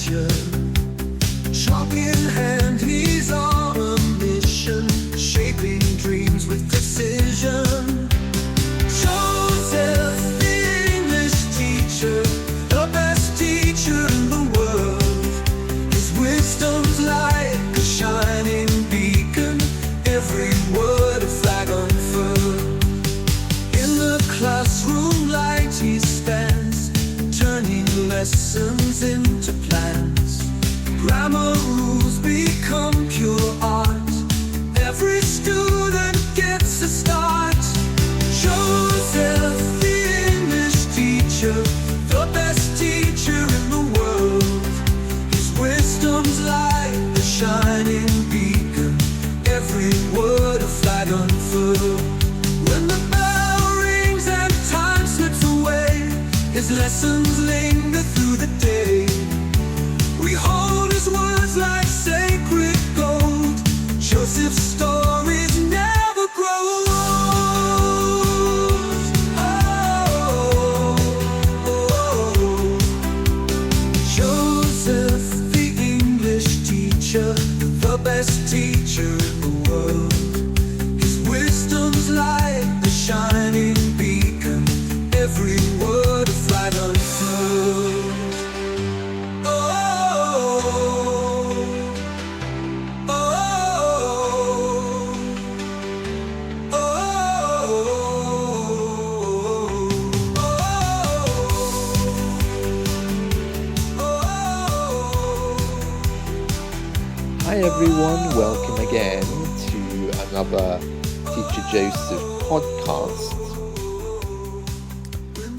teacher. Chalk in hand, he's on a mission, shaping dreams with precision. Joseph, the English teacher, the best teacher in the world. His wisdom's like a shining beacon, every word a flag unfurled. In the classroom light he stands, turning lessons into plans. Grammar rules become pure art, every student gets a start. Joseph, the English teacher, the best teacher in the world. His wisdom's like a shining beacon, every word a flag unfurled. When the bell rings and time slips away, his lessons linger through the day. We hold his words like sacred gold. Joseph's stories never grow old. Oh, Joseph, the English teacher, the best teacher in the world. His wisdom's like a shining beacon, every word a flag unfurled. Hi everyone, welcome again to another Teacher Joseph podcast.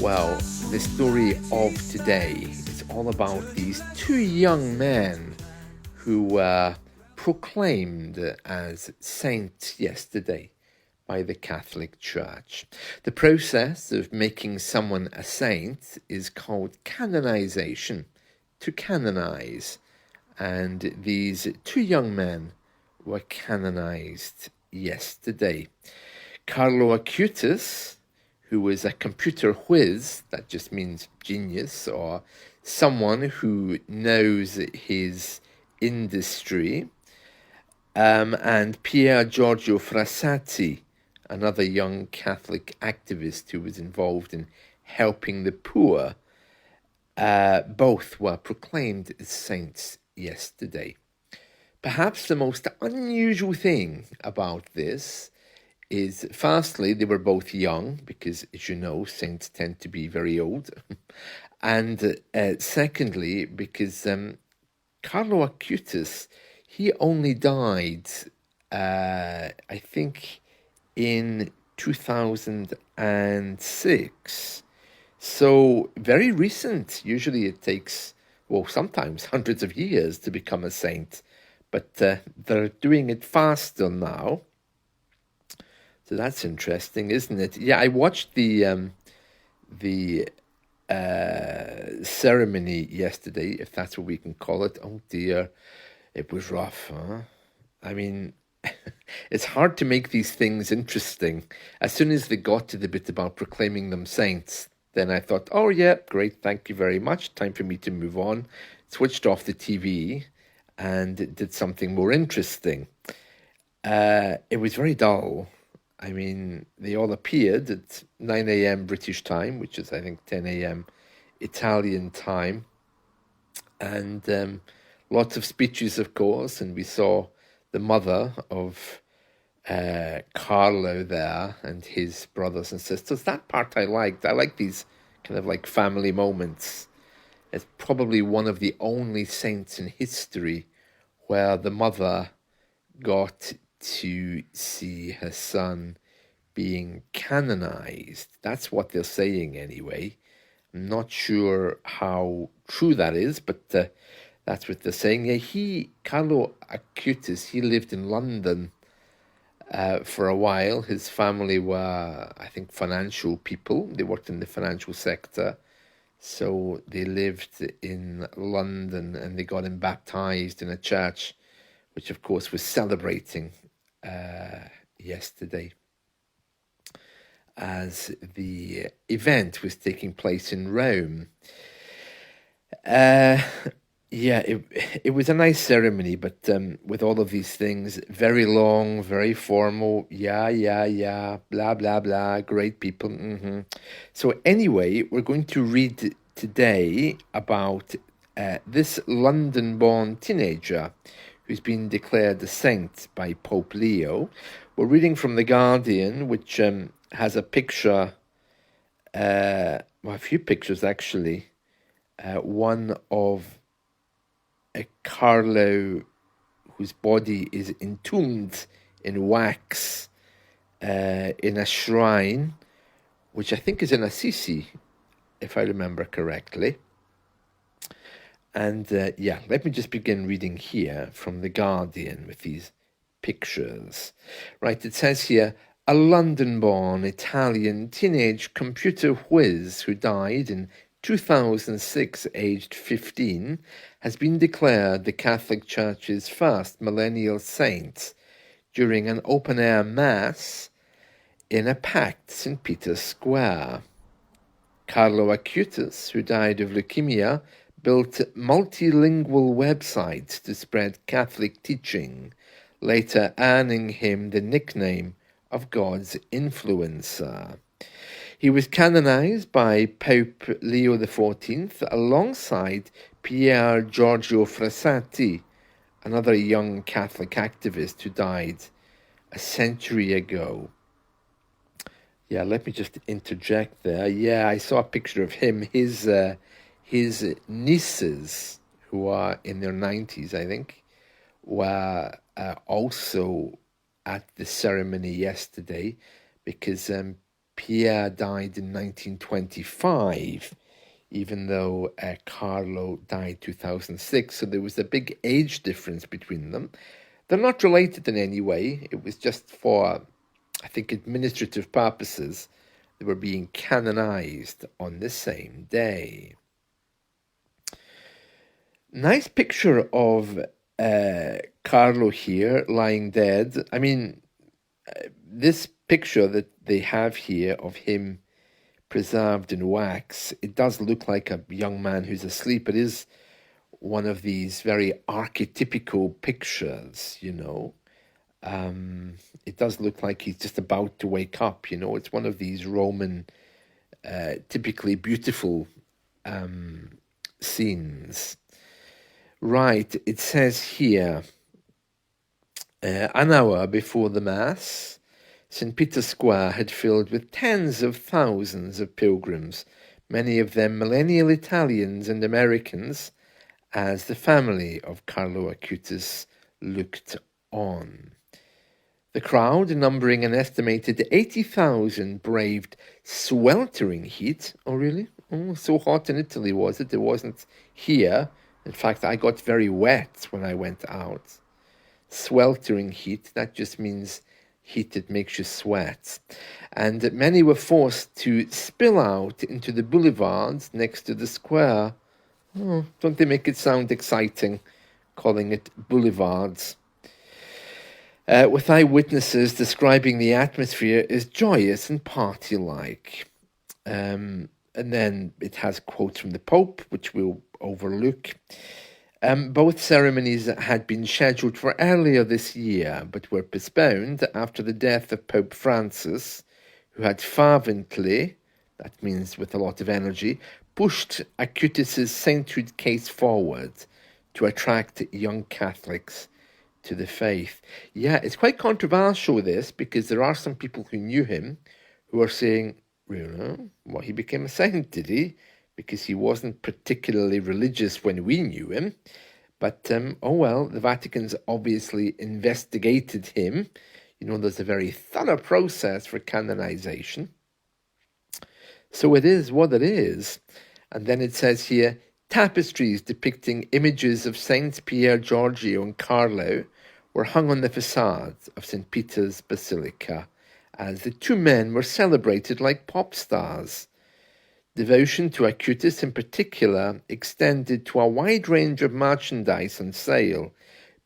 Well, the story of today is all about these two young men who were proclaimed as saints yesterday by the Catholic Church. The process of making someone a saint is called canonization, to canonize. And these two young men were canonized yesterday. Carlo Acutis, who was a computer whiz, that just means genius, or someone who knows his industry, and Pier Giorgio Frassati, another young Catholic activist who was involved in helping the poor, both were proclaimed as saints yesterday. Perhaps the most unusual thing about this is, firstly, they were both young, because, as you know, saints tend to be very old. And secondly, because Carlo Acutis, he only died, I think, in 2006. So very recent. Usually it takes, well, sometimes hundreds of years to become a saint, but they're doing it faster now. So that's interesting, isn't it? Yeah, I watched the ceremony yesterday, if that's what we can call it. Oh dear, it was rough, huh? I mean, it's hard to make these things interesting. As soon as they got to the bit about proclaiming them saints, then I thought, oh yeah, great, thank you very much. Time for me to move on. Switched off the TV and did something more interesting. It was very dull. I mean, they all appeared at 9 a.m. British time, which is, I think, 10 a.m. Italian time. And lots of speeches, of course, and we saw the mother of Carlo there and his brothers and sisters. That part I liked. I like these kind of like family moments. It's probably one of the only saints in history where the mother got to see her son being canonized. That's what they're saying anyway. I'm not sure how true that is, but that's what they're saying. Yeah, Carlo Acutis, he lived in London for a while. His family were, I think, financial people. They worked in the financial sector. So they lived in London and they got him baptized in a church, which of course was celebrating yesterday as the event was taking place in Rome. Yeah, it was a nice ceremony, but with all of these things, very long, very formal. Yeah, blah blah blah. Great people. So anyway, we're going to read today about this London-born teenager who's been declared a saint by Pope Leo. We're reading from The Guardian, which has a picture, well, a few pictures actually. One of Carlo, whose body is entombed in wax in a shrine, which I think is in Assisi, if I remember correctly. And yeah, let me just begin reading here from The Guardian with these pictures. Right, it says here, a London-born Italian teenage computer whiz who died in 2006, aged 15, has been declared the Catholic Church's first millennial saint during an open-air mass in a packed St. Peter's Square. Carlo Acutis, who died of leukemia, built multilingual websites to spread Catholic teaching, later earning him the nickname of God's influencer. He was canonized by Pope Leo XIV alongside Pier Giorgio Frassati, another young Catholic activist who died a century ago. Yeah, let me just interject there. Yeah, I saw a picture of him. His nieces, who are in their 90s, I think, were also at the ceremony yesterday, because Pierre died in 1925, even though Carlo died 2006. So there was a big age difference between them. They're not related in any way. It was just for, I think, administrative purposes. They were being canonized on the same day. Nice picture of Carlo here, lying dead. I mean, this picture that they have here of him preserved in wax, it does look like a young man who's asleep. It is one of these very archetypical pictures, you know. It does look like he's just about to wake up, you know. It's one of these Roman, typically beautiful scenes. Right, it says here, an hour before the Mass, St. Peter's Square had filled with tens of thousands of pilgrims, many of them millennial Italians and Americans, as the family of Carlo Acutis looked on. The crowd, numbering an estimated 80,000, braved sweltering heat. Oh, really? Oh, so hot in Italy, was it? It wasn't here. In fact, I got very wet when I went out. Sweltering heat, that just means heat that makes you sweat. And many were forced to spill out into the boulevards next to the square. Oh, don't they make it sound exciting, calling it boulevards? With eyewitnesses describing the atmosphere as joyous and party-like. And then it has quotes from the Pope, which we'll overlook. Both ceremonies had been scheduled for earlier this year, but were postponed after the death of Pope Francis, who had fervently, that means with a lot of energy, pushed Acutis' sainthood case forward to attract young Catholics to the faith. Yeah, it's quite controversial, this, because there are some people who knew him who are saying, you know, well, he became a saint, did he? Because he wasn't particularly religious when we knew him. But, oh well, the Vatican's obviously investigated him. You know, there's a very thorough process for canonization. So it is what it is. And then it says here, tapestries depicting images of Saints Pier Giorgio and Carlo were hung on the facade of St. Peter's Basilica, as the two men were celebrated like pop stars. Devotion to Acutis in particular extended to a wide range of merchandise on sale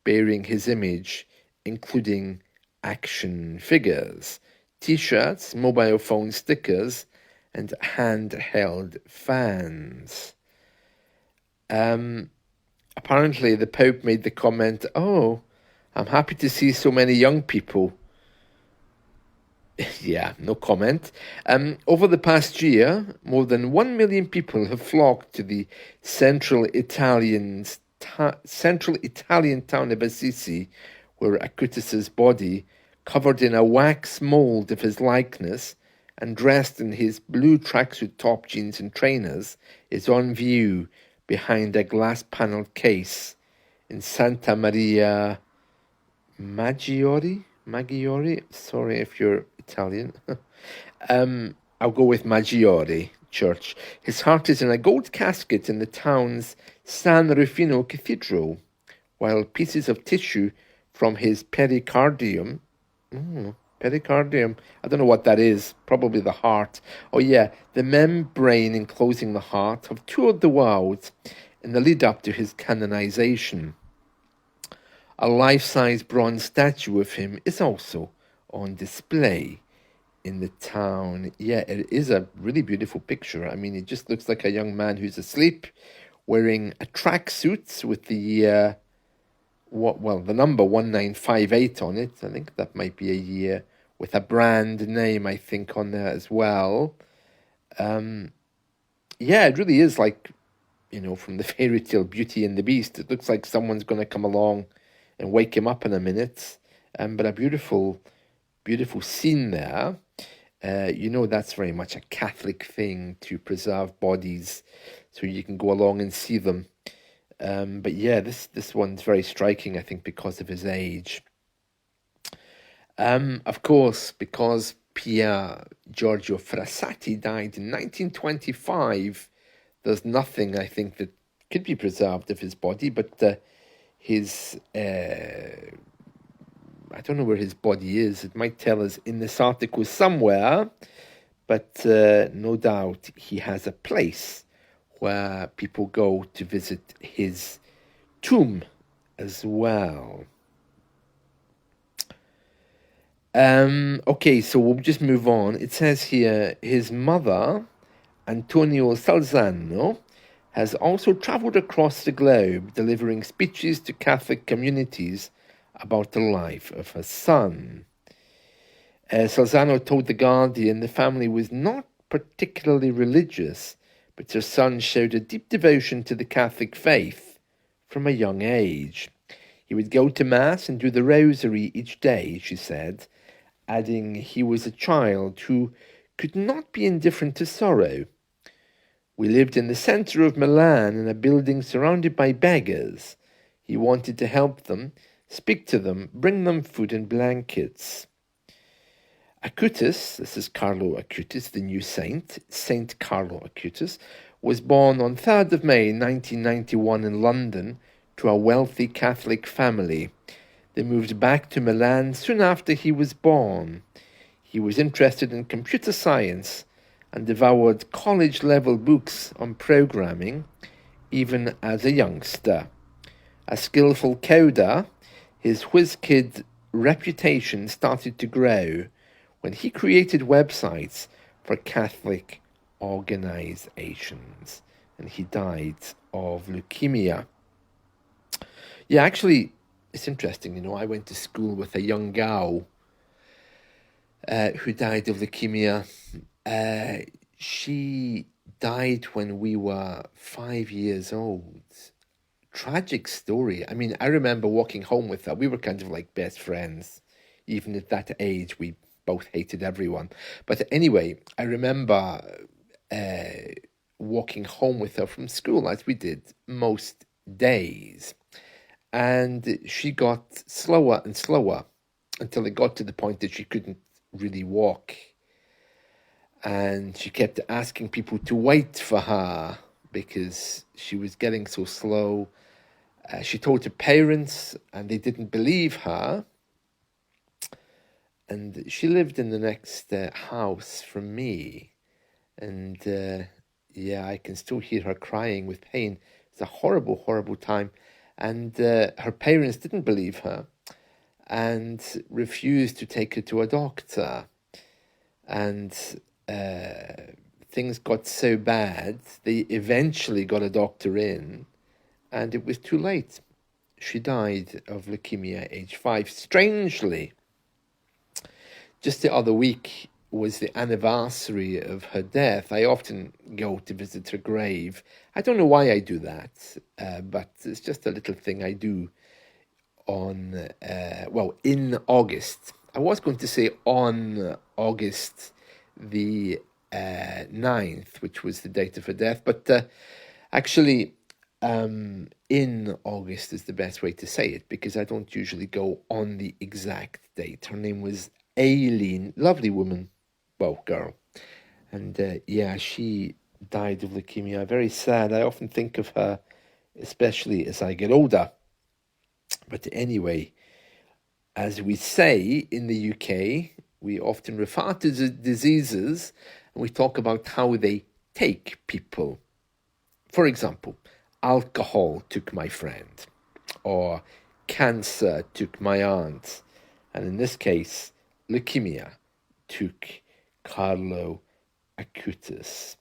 bearing his image, including action figures, t-shirts, mobile phone stickers, and handheld fans. apparently the Pope made the comment, "Oh, I'm happy to see so many young people." Yeah, no comment. Over the past year, more than 1 million people have flocked to the central Italian town of Assisi, where Acutis's body, covered in a wax mold of his likeness and dressed in his blue tracksuit top, jeans and trainers, is on view behind a glass-panelled case in Santa Maria Maggiore. Sorry if you're Italian. I'll go with Maggiore Church. His heart is in a gold casket in the town's San Rufino Cathedral, while pieces of tissue from his pericardium, I don't know what that is, probably the heart. Oh yeah, the membrane enclosing the heart, have toured the world in the lead up to his canonization. A life-size bronze statue of him is also on display in the town. Yeah, it is a really beautiful picture. I mean, it just looks like a young man who's asleep, wearing a tracksuit with the the number 1958 on it. I think that might be a year, with a brand name, I think, on there as well. Yeah, it really is like, from the fairy tale Beauty and the Beast. It looks like someone's going to come along and wake him up in a minute. But a beautiful, beautiful scene there. That's very much a Catholic thing, to preserve bodies so you can go along and see them. But yeah, this one's very striking, I think, because of his age. Of course, because Pier Giorgio Frassati died in 1925, there's nothing, I think, that could be preserved of his body, but his, I don't know where his body is. It might tell us in this article somewhere, but no doubt he has a place where people go to visit his tomb as well. Okay, so we'll just move on. It says here, his mother, Antonio Salzano, has also travelled across the globe, delivering speeches to Catholic communities about the life of her son. Salzano told The Guardian the family was not particularly religious, but her son showed a deep devotion to the Catholic faith from a young age. He would go to Mass and do the rosary each day, she said, adding he was a child who could not be indifferent to sorrow. We lived in the centre of Milan in a building surrounded by beggars. He wanted to help them, speak to them, bring them food and blankets. Acutis, this is Carlo Acutis, the new saint, Saint Carlo Acutis, was born on 3rd of May 1991 in London to a wealthy Catholic family. They moved back to Milan soon after he was born. He was interested in computer science and devoured college-level books on programming, even as a youngster. A skillful coder, his whiz-kid reputation started to grow when he created websites for Catholic organizations, and he died of leukemia. Yeah, actually, it's interesting, I went to school with a young gal who died of leukemia. She died when we were 5 years old. Tragic story. I mean, I remember walking home with her. We were kind of like best friends. Even at that age, we both hated everyone. But anyway, I remember walking home with her from school, as we did most days. And she got slower and slower until it got to the point that she couldn't really walk. And she kept asking people to wait for her because she was getting so slow. She told her parents, and they didn't believe her. And she lived in the next house from me. And I can still hear her crying with pain. It's a horrible, horrible time. And her parents didn't believe her and refused to take her to a doctor. And things got so bad, they eventually got a doctor in, and it was too late. She died of leukemia at age 5. Strangely, just the other week was the anniversary of her death. I often go to visit her grave. I don't know why I do that, but it's just a little thing I do in August. I was going to say on August the 9th, which was the date of her death, but actually in August is the best way to say it, because I don't usually go on the exact date. Her name was Aileen, lovely woman, well, girl. And she died of leukemia. Very sad. I often think of her, especially as I get older. But anyway, as we say in the UK, we often refer to the diseases and we talk about how they take people. For example, alcohol took my friend, or cancer took my aunt, and in this case, leukemia took Carlo Acutis.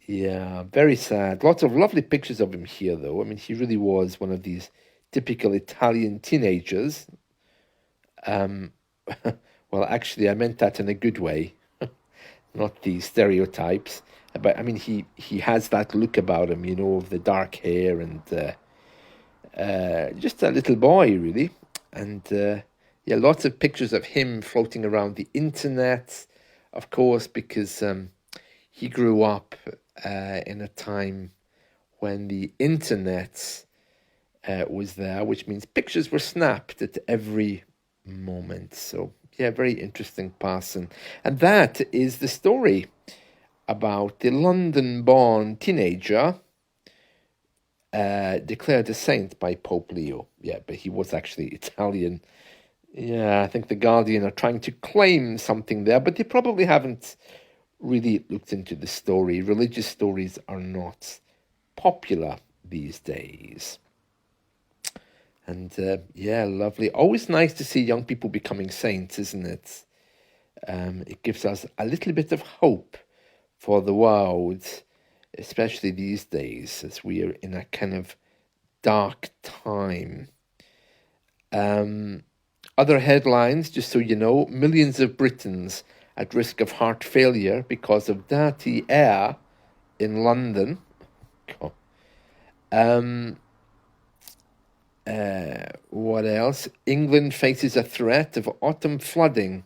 Yeah, very sad. Lots of lovely pictures of him here, though. I mean, he really was one of these typical Italian teenagers. Well, actually, I meant that in a good way, not the stereotypes. But I mean, he has that look about him, of the dark hair and just a little boy, really. And lots of pictures of him floating around the internet, of course, because he grew up in a time when the internet was there, which means pictures were snapped at every moment. So, very interesting person. And that is the story about the London-born teenager declared a saint by Pope Leo. Yeah, but he was actually Italian. Yeah, I think the Guardian are trying to claim something there, but they probably haven't really looked into the story. Religious stories are not popular these days. And lovely. Always nice to see young people becoming saints, isn't it? It gives us a little bit of hope for the world, especially these days, as we are in a kind of dark time. Other headlines, just so you know: millions of Britons at risk of heart failure because of dirty air in London. What else? England faces a threat of autumn flooding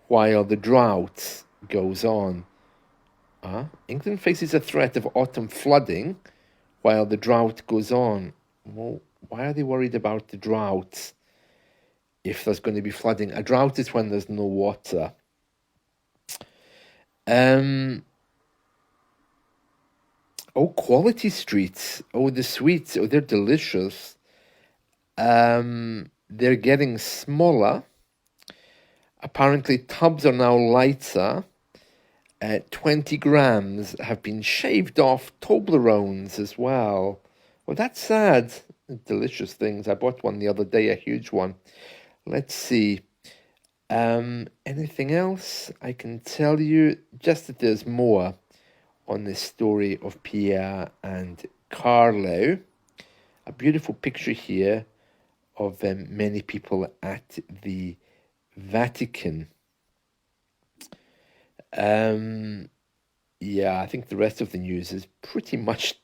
while the drought goes on. England faces a threat of autumn flooding while the drought goes on. Well, why are they worried about the drought if there's going to be flooding? A drought is when there's no water. Quality streets. The sweets. They're delicious. They're getting smaller. Apparently, tubs are now lighter. 20 grams have been shaved off Toblerones as well. Well, that's sad. Delicious things. I bought one the other day, a huge one. Let's see. Anything else I can tell you? Just that there's more on this story of Pier and Carlo. A beautiful picture here of many people at the Vatican. I think the rest of the news is pretty much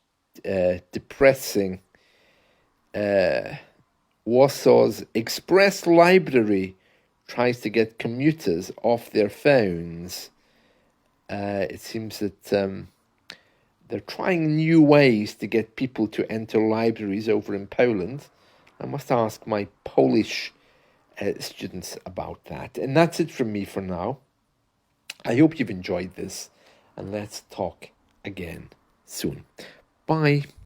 depressing. Warsaw's Express Library tries to get commuters off their phones. It seems that they're trying new ways to get people to enter libraries over in Poland. I must ask my Polish students about that. And that's it from me for now. I hope you've enjoyed this, and let's talk again soon. Bye.